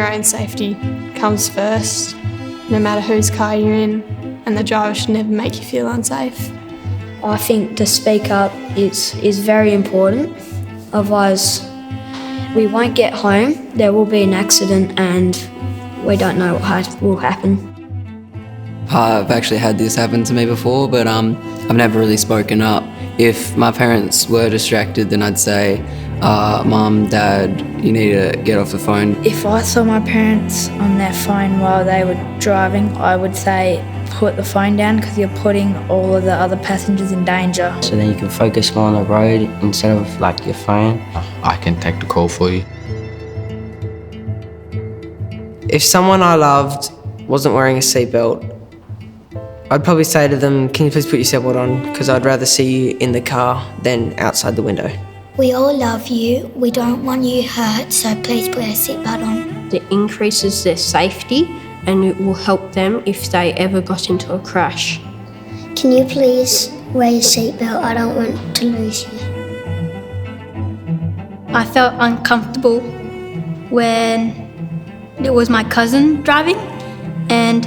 your own safety comes first, no matter whose car you're in, and the driver should never make you feel unsafe. I think to speak up is very important, otherwise we won't get home, there will be an accident and we don't know what will happen. I've actually had this happen to me before, but I've never really spoken up. If my parents were distracted, then I'd say, Mum, Dad, you need to get off the phone. If I saw my parents on their phone while they were driving, I would say, put the phone down because you're putting all of the other passengers in danger. So then you can focus more on the road instead of like your phone. I can take the call for you. If someone I loved wasn't wearing a seatbelt, I'd probably say to them, can you please put your seatbelt on, because I'd rather see you in the car than outside the window. We all love you. We don't want you hurt, so please put a seatbelt on. It increases their safety and it will help them if they ever got into a crash. Can you please wear your seatbelt? I don't want to lose you. I felt uncomfortable when it was my cousin driving and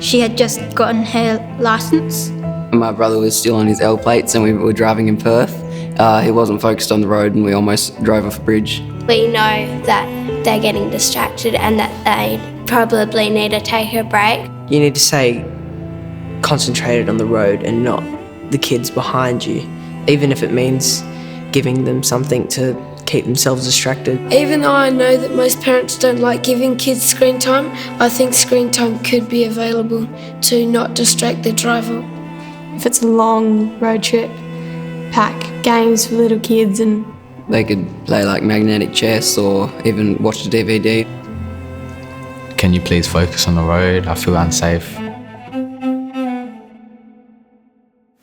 she had just gotten her licence. My brother was still on his L plates and we were driving in Perth. He wasn't focused on the road and we almost drove off a bridge. We know that they're getting distracted and that they probably need to take a break. You need to stay concentrated on the road and not the kids behind you, even if it means giving them something to keep themselves distracted. Even though I know that most parents don't like giving kids screen time, I think screen time could be available to not distract the driver. If it's a long road trip, pack games for little kids and they could play like magnetic chess or even watch the DVD. Can you please focus on the road? I feel unsafe.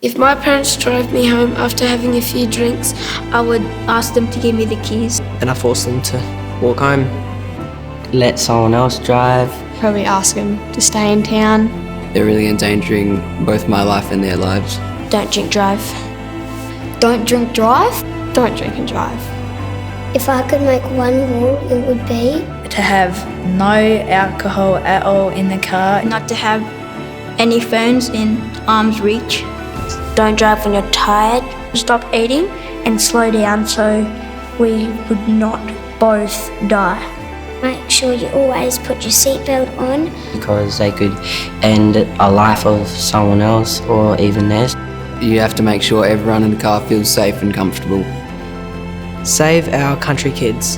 If my parents drove me home after having a few drinks, I would ask them to give me the keys. And I force them to walk home. Let someone else drive. Probably ask them to stay in town. They're really endangering both my life and their lives. Don't drink, drive. Don't drink, drive? Don't drink and drive. If I could make one rule, it would be to have no alcohol at all in the car. Not to have any phones in arm's reach. Don't drive when you're tired. Stop eating and slow down so we would not both die. Make sure you always put your seatbelt on. Because they could end a life of someone else or even theirs. You have to make sure everyone in the car feels safe and comfortable. Save our country kids.